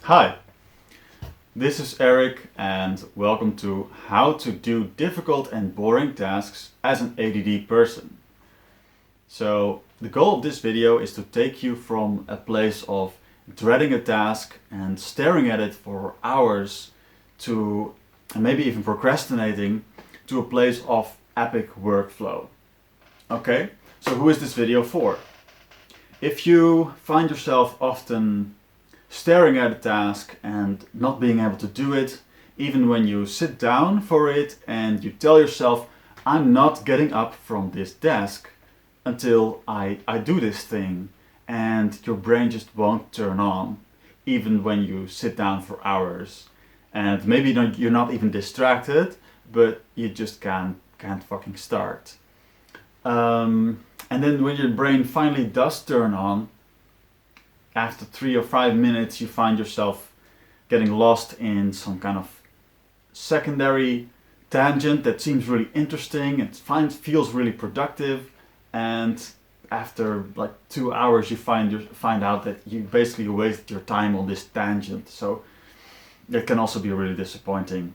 Hi, this is Eric and welcome to How to Do Difficult and Boring Tasks as an ADD person. So the goal of this video is to take you from a place of dreading a task and staring at it for hours to, and maybe even procrastinating, to a place of epic workflow. Okay, so who is this video for? If you find yourself often staring at a task and not being able to do it, even when you sit down for it and you tell yourself, I'm not getting up from this desk until I do this thing, and your brain just won't turn on, even when you sit down for hours. And maybe you're not even distracted, but you just can't fucking start. And then when your brain finally does turn on, after 3 or 5 minutes you find yourself getting lost in some kind of secondary tangent that seems really interesting and feels really productive, and after like 2 hours you find out that you basically wasted your time on this tangent. So that can also be really disappointing.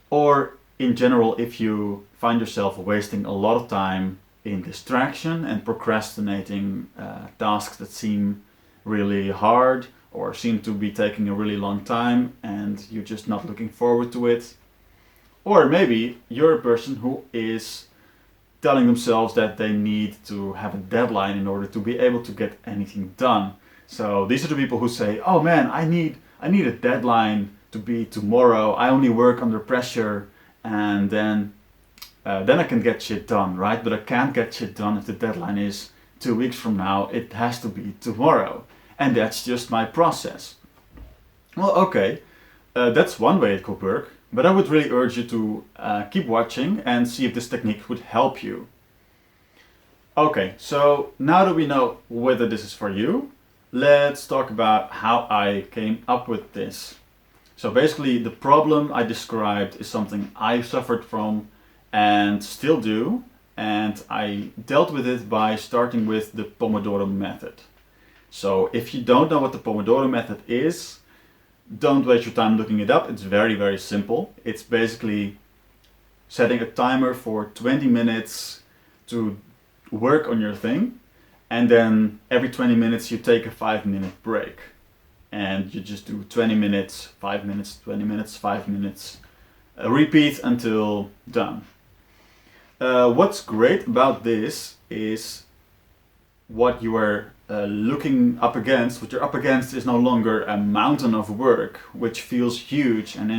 Or in general, if you find yourself wasting a lot of time in distraction and procrastinating tasks that seem really hard or seem to be taking a really long time and you're just not looking forward to it. Or maybe you're a person who is telling themselves that they need to have a deadline in order to be able to get anything done. So these are the people who say, oh man, I need a deadline to be tomorrow. I only work under pressure and then I can get shit done, right? But I can't get shit done if the deadline is 2 weeks from now. It has to be tomorrow. And that's just my process. Well, okay, that's one way it could work, but I would really urge you to keep watching and see if this technique would help you. Okay, so now that we know whether this is for you, let's talk about how I came up with this. So basically the problem I described is something I suffered from and still do, and I dealt with it by starting with the Pomodoro method. So if you don't know what the Pomodoro method is, don't waste your time looking it up. It's very, very simple. It's basically setting a timer for 20 minutes to work on your thing, and then every 20 minutes you take a 5-minute break. And you just do 20 minutes, 5 minutes, 20 minutes, 5 minutes, repeat until done. What's great about this is what you are looking up against. What you're up against is no longer a mountain of work, which feels huge and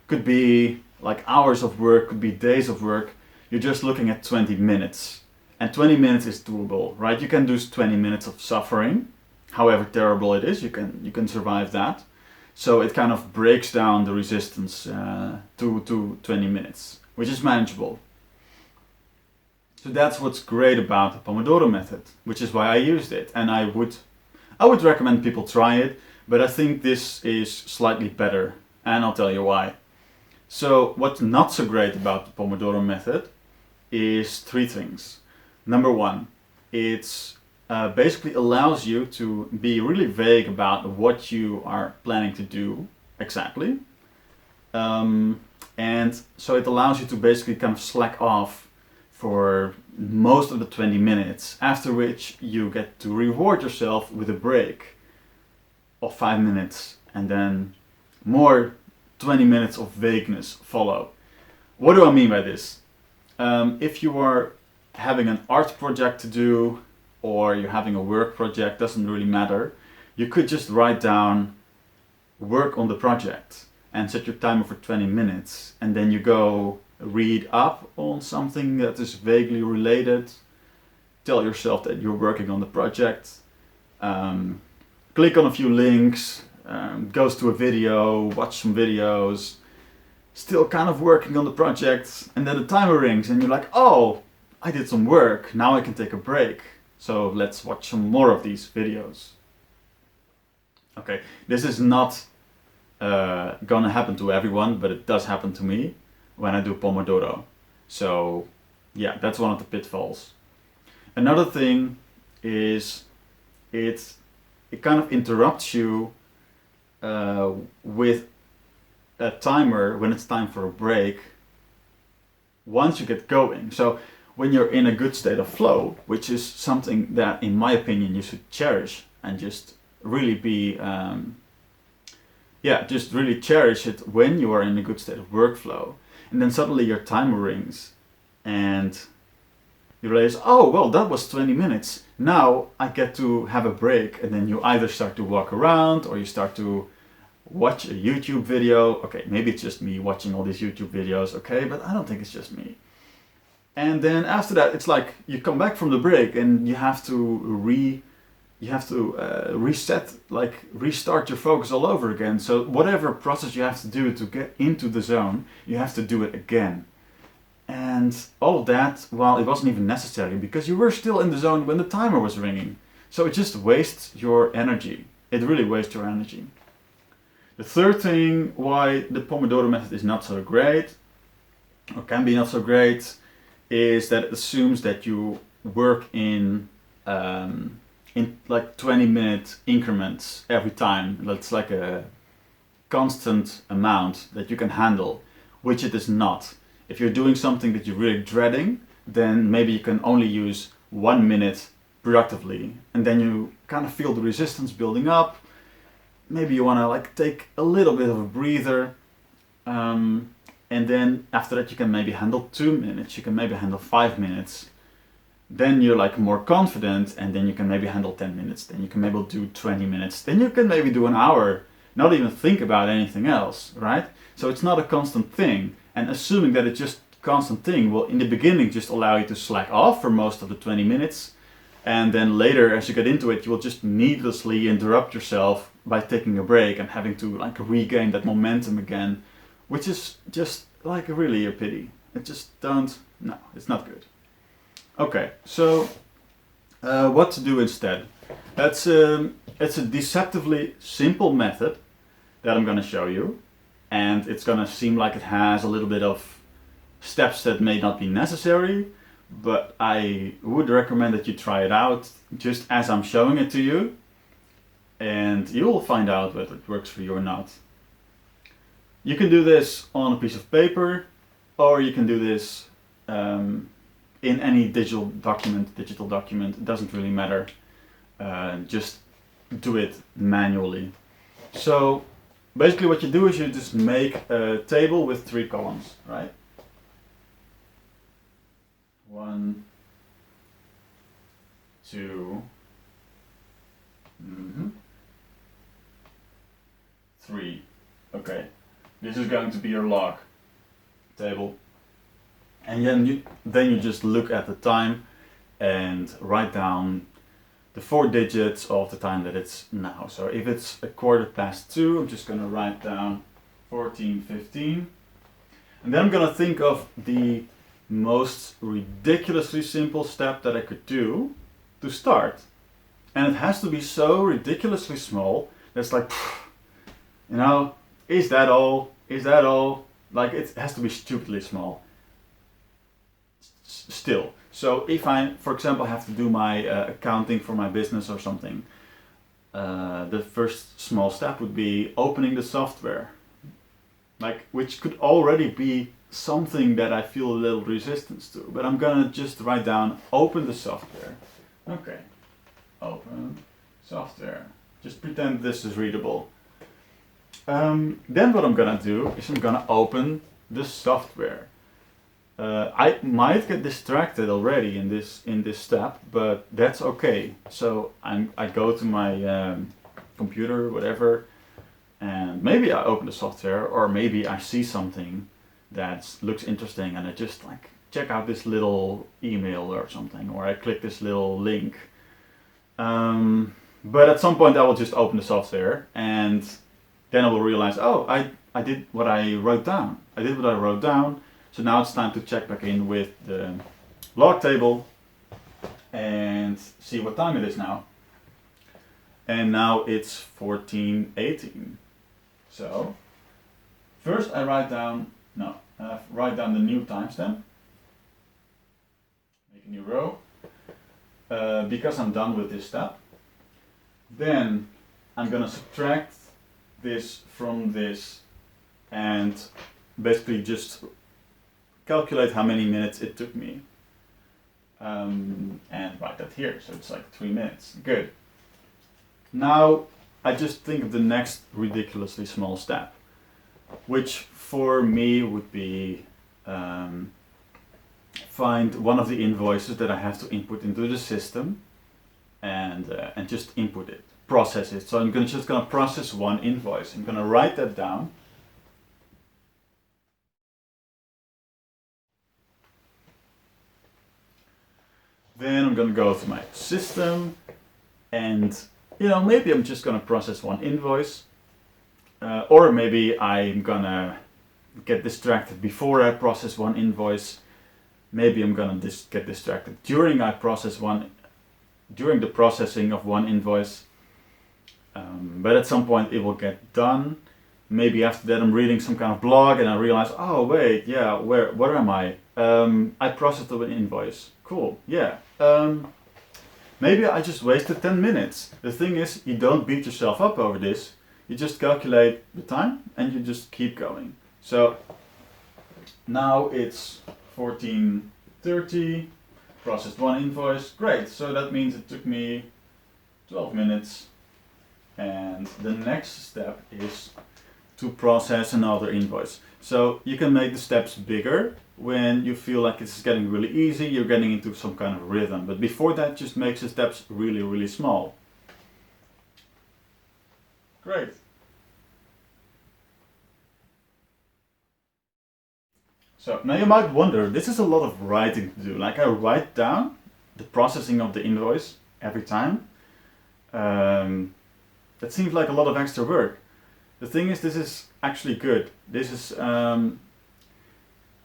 could be like hours of work, could be days of work. You're just looking at 20 minutes. And 20 minutes is doable, right? You can do 20 minutes of suffering, however terrible it is, you can survive that. So it kind of breaks down the resistance to 20 minutes, which is manageable. So that's what's great about the Pomodoro method, which is why I used it. And I would recommend people try it, but I think this is slightly better, and I'll tell you why. So what's not so great about the Pomodoro method is 3 things. Number 1, it's basically allows you to be really vague about what you are planning to do exactly. And so it allows you to basically kind of slack off for most of the 20 minutes, after which you get to reward yourself with a break of 5 minutes, and then more 20 minutes of vagueness follow. What do I mean by this? If you are having an art project to do, or you're having a work project, doesn't really matter, you could just write down work on the project and set your timer for 20 minutes, and then you go read up on something that is vaguely related, tell yourself that you're working on the project, click on a few links, goes to a video, watch some videos, still kind of working on the project, and then the timer rings and you're like, oh, I did some work, now I can take a break, so let's watch some more of these videos. Okay, this is not gonna happen to everyone, but it does happen to me when I do Pomodoro. So yeah, that's one of the pitfalls. Another thing is it kind of interrupts you with a timer when it's time for a break once you get going. So when you're in a good state of flow, which is something that in my opinion you should cherish and just really be just really cherish it when you are in a good state of workflow, and then suddenly your timer rings and you realize, oh well, that was 20 minutes, now I get to have a break. And then you either start to walk around or you start to watch a YouTube video. Okay, maybe it's just me watching all these YouTube videos, okay, but I don't think it's just me. And then after that, it's like you come back from the break and you have to reset, like restart your focus all over again. So whatever process you have to do to get into the zone, you have to do it again. And all of that, well, it wasn't even necessary because you were still in the zone when the timer was ringing. So it just wastes your energy. It really wastes your energy. The third thing why the Pomodoro method is not so great, or can be not so great, is that it assumes that you work in like 20-minute increments every time. That's like a constant amount that you can handle, which it is not. If you're doing something that you're really dreading, then maybe you can only use 1 minute productively, and then you kind of feel the resistance building up. Maybe you want to like take a little bit of a breather, and then after that you can maybe handle 2 minutes, you can maybe handle 5 minutes. Then you're like more confident, and then you can maybe handle 10 minutes, then you can maybe do 20 minutes, then you can maybe do an hour, not even think about anything else, right? So it's not a constant thing, and assuming that it's just a constant thing will in the beginning just allow you to slack off for most of the 20 minutes, and then later as you get into it you will just needlessly interrupt yourself by taking a break and having to like regain that momentum again, which is just like really a pity. No, it's not good. Okay, so what to do instead? It's a deceptively simple method that I'm going to show you, and it's going to seem like it has a little bit of steps that may not be necessary, but I would recommend that you try it out just as I'm showing it to you, and you'll find out whether it works for you or not. You can do this on a piece of paper, or you can do this in any digital document, it doesn't really matter. Just do it manually. So basically what you do is you just make a table with 3 columns, right? 1, 2, 3. Okay, this is going to be your log table. And then you just look at the time and write down the 4 digits of the time that it's now. So if it's 2:15, I'm just going to write down 14:15. And then I'm going to think of the most ridiculously simple step that I could do to start. And it has to be so ridiculously small that's like, is that all? Is that all? Like it has to be stupidly small. Still. So if I, for example, have to do my accounting for my business or something, the first small step would be opening the software, like which could already be something that I feel a little resistance to, but I'm gonna just write down open the software. Okay, open software. Just pretend this is readable. Then what I'm gonna do is I'm gonna open the software. I might get distracted already in this step, but that's okay. So I go to my computer, whatever, and maybe I open the software, or maybe I see something that looks interesting and I just like check out this little email or something, or I click this little link. But at some point I will just open the software, and then I will realize, oh, I did what I wrote down. I did what I wrote down. So now it's time to check back in with the log table and see what time it is now. And now it's 14:18. So first I write down the new timestamp. Make a new row. Because I'm done with this step. Then I'm gonna subtract this from this and basically just calculate how many minutes it took me. And write that here, so it's like 3 minutes. Good. Now I just think of the next ridiculously small step, which for me would be find one of the invoices that I have to input into the system and just input it, process it. So I'm just gonna process one invoice. I'm gonna write that down. Then I'm gonna go to my system and maybe I'm just gonna process one invoice, or maybe I'm gonna get distracted before I process one invoice. Maybe I'm gonna get distracted during the processing of one invoice. But at some point it will get done. Maybe after that I'm reading some kind of blog and I realize, oh wait, yeah, where am I? I processed an invoice. Cool, yeah. Maybe I just wasted 10 minutes. The thing is, you don't beat yourself up over this. You just calculate the time and you just keep going. So now it's 14:30, processed one invoice. Great, so that means it took me 12 minutes. And the next step is to process another invoice. So you can make the steps bigger when you feel like it's getting really easy, you're getting into some kind of rhythm. But before that, just makes the steps really, really small. Great. So now you might wonder, this is a lot of writing to do. Like I write down the processing of the invoice every time. That seems like a lot of extra work. The thing is, this is actually good. This is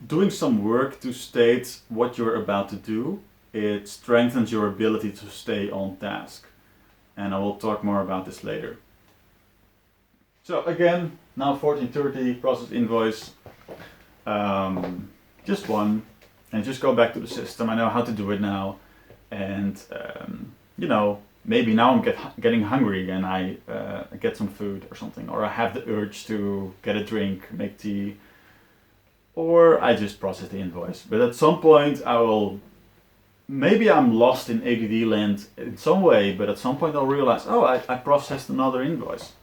doing some work to state what you're about to do. It strengthens your ability to stay on task. And I will talk more about this later. So again, now 14:30, process invoice. Just one. And just go back to the system. I know how to do it now. And maybe now I'm getting hungry again. I get some food or something, or I have the urge to get a drink, make tea, or I just process the invoice. But at some point maybe I'm lost in ADD land in some way, but at some point I'll realize, oh, I processed another invoice.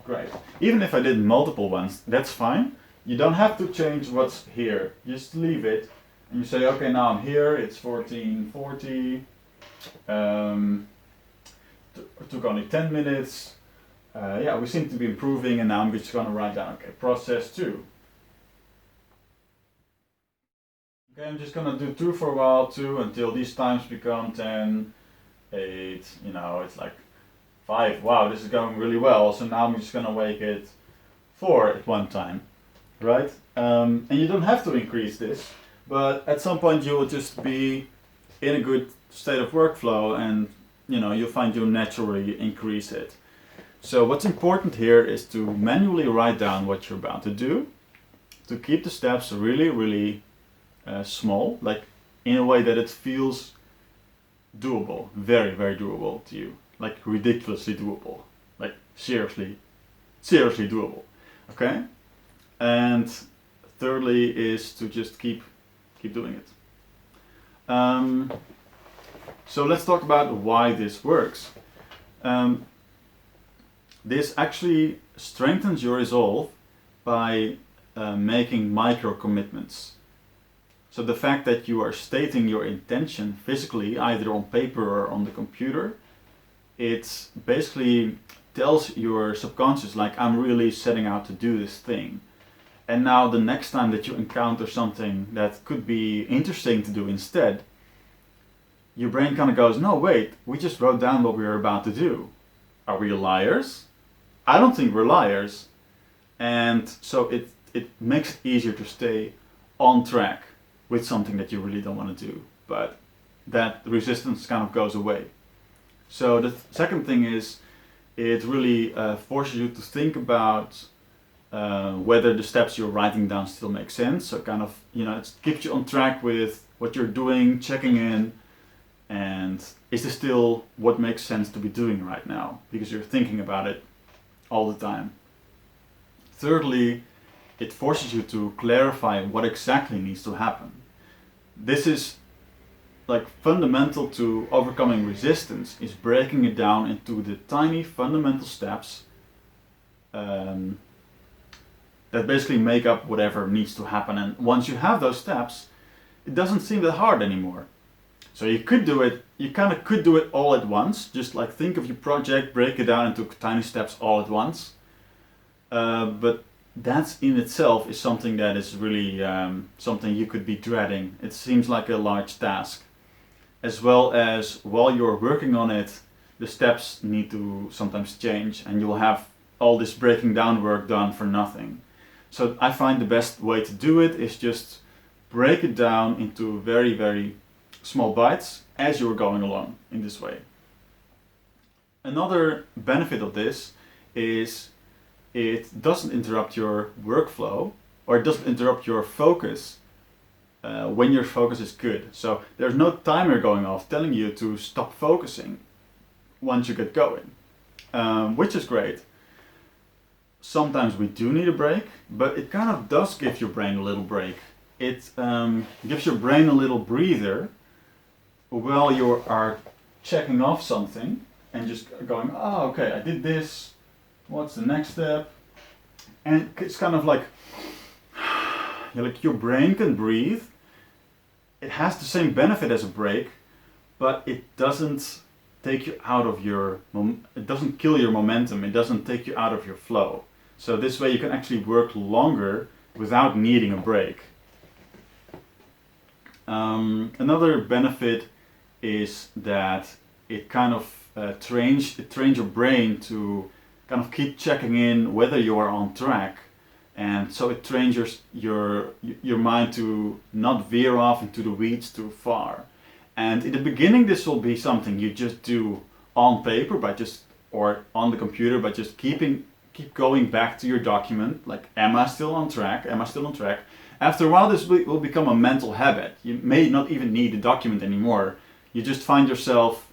Great. Even if I did multiple ones, that's fine. You don't have to change what's here. Just leave it. And you say, okay, now I'm here, it's 14:40. It took only 10 minutes. Yeah, we seem to be improving, and now I'm just gonna write down, okay, process 2. Okay, I'm just gonna do 2 for a while, 2 until these times become 10, 8, it's like 5. Wow, this is going really well. So now I'm just gonna make it 4 at one time, right? And you don't have to increase this, but at some point you will just be in a good state of workflow, and you'll find you'll naturally increase it. So what's important here is to manually write down what you're about to do, to keep the steps really, really small, like in a way that it feels doable, very, very doable to you, like ridiculously doable, like seriously doable. Okay? And thirdly is to just keep doing it. So let's talk about why this works. This actually strengthens your resolve by making micro commitments. So the fact that you are stating your intention physically, either on paper or on the computer, it basically tells your subconscious, like, I'm really setting out to do this thing. And now the next time that you encounter something that could be interesting to do instead, your brain kind of goes, no, wait, we just wrote down what we were about to do. Are we liars? I don't think we're liars. And so it makes it easier to stay on track with something that you really don't want to do. But that resistance kind of goes away. So the second thing is, it really forces you to think about whether the steps you're writing down still make sense. So kind of, it keeps you on track with what you're doing, checking in, and is this still what makes sense to be doing right now? Because you're thinking about it all the time. Thirdly, it forces you to clarify what exactly needs to happen. This is like fundamental to overcoming resistance, is breaking it down into the tiny fundamental steps that basically make up whatever needs to happen. And once you have those steps, it doesn't seem that hard anymore. So you could do it, you kind of could do it all at once, just like think of your project, break it down into tiny steps all at once. But that in itself is something that is really something you could be dreading. It seems like a large task. As well as while you're working on it, the steps need to sometimes change and you'll have all this breaking down work done for nothing. So I find the best way to do it is just break it down into very, very small bites as you're going along in this way. Another benefit of this is it doesn't interrupt your workflow, or it doesn't interrupt your focus when your focus is good. So there's no timer going off telling you to stop focusing once you get going, which is great. Sometimes we do need a break, but it kind of does give your brain a little break. It gives your brain a little breather while you are checking off something and just going, oh, okay, I did this, what's the next step? And it's kind of like your brain can breathe. It has the same benefit as a break, but it doesn't take you out of your, it doesn't kill your momentum, it doesn't take you out of your flow. So this way you can actually work longer without needing a break. Another benefit is that it kind of trains your brain to kind of keep checking in whether you are on track, and so it trains your mind to not veer off into the weeds too far. And in the beginning, this will be something you just do on paper or on the computer by just keep going back to your document, like, am I still on track? Am I still on track? After a while, this will become a mental habit. You may not even need a document anymore. You just find yourself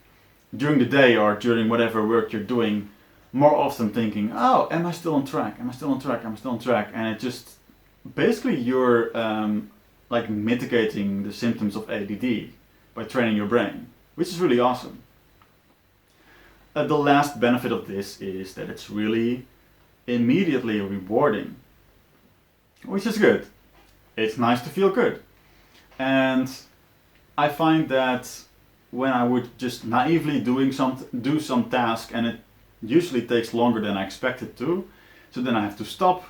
during the day or during whatever work you're doing more often thinking, oh, am I still on track? Am I still on track? Am I still on track? And it just, basically you're like mitigating the symptoms of ADD by training your brain, which is really awesome. The last benefit of this is that it's really immediately rewarding, which is good. It's nice to feel good. And I find that when I would just naively do some task and it usually takes longer than I expected to, so then I have to stop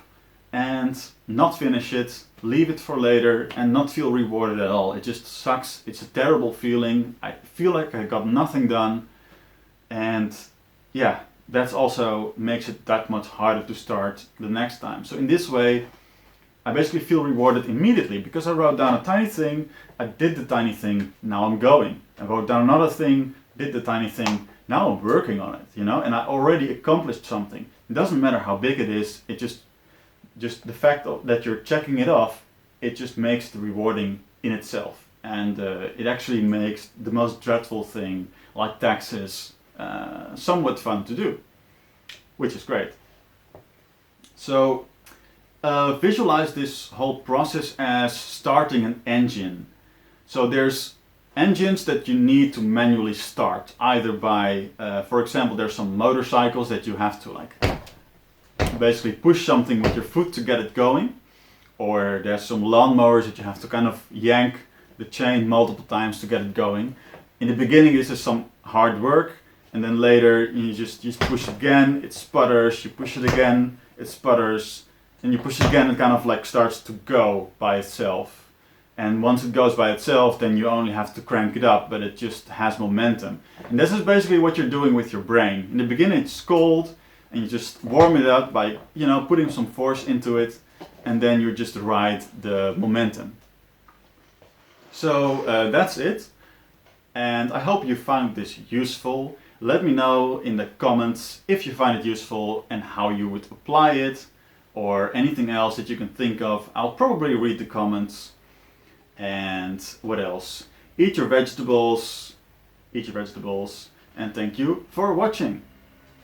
and not finish it, leave it for later and not feel rewarded at all. It just sucks. It's a terrible feeling. I feel like I got nothing done, and yeah, that also makes it that much harder to start the next time. So in this way, I basically feel rewarded immediately because I wrote down a tiny thing, I did the tiny thing, now I'm going. I wrote down another thing, did the tiny thing, now I'm working on it, and I already accomplished something. It doesn't matter how big it is, it just the fact that you're checking it off, it just makes the rewarding in itself. And it actually makes the most dreadful thing, like taxes, somewhat fun to do, which is great. So visualize this whole process as starting an engine. So there's engines that you need to manually start, either by, for example, there's some motorcycles that you have to like basically push something with your foot to get it going, or there's some lawnmowers that you have to kind of yank the chain multiple times to get it going. In the beginning, this is some hard work, and then later you just push again, it sputters, you push it again, it sputters, and you push it again, it kind of like starts to go by itself. And once it goes by itself, then you only have to crank it up, but it just has momentum. And this is basically what you're doing with your brain. In the beginning it's cold, and you just warm it up by, putting some force into it, and then you just ride the momentum. So that's it. And I hope you found this useful. Let me know in the comments if you find it useful and how you would apply it, or anything else that you can think of. I'll probably read the comments. And what else? Eat your vegetables, and thank you for watching.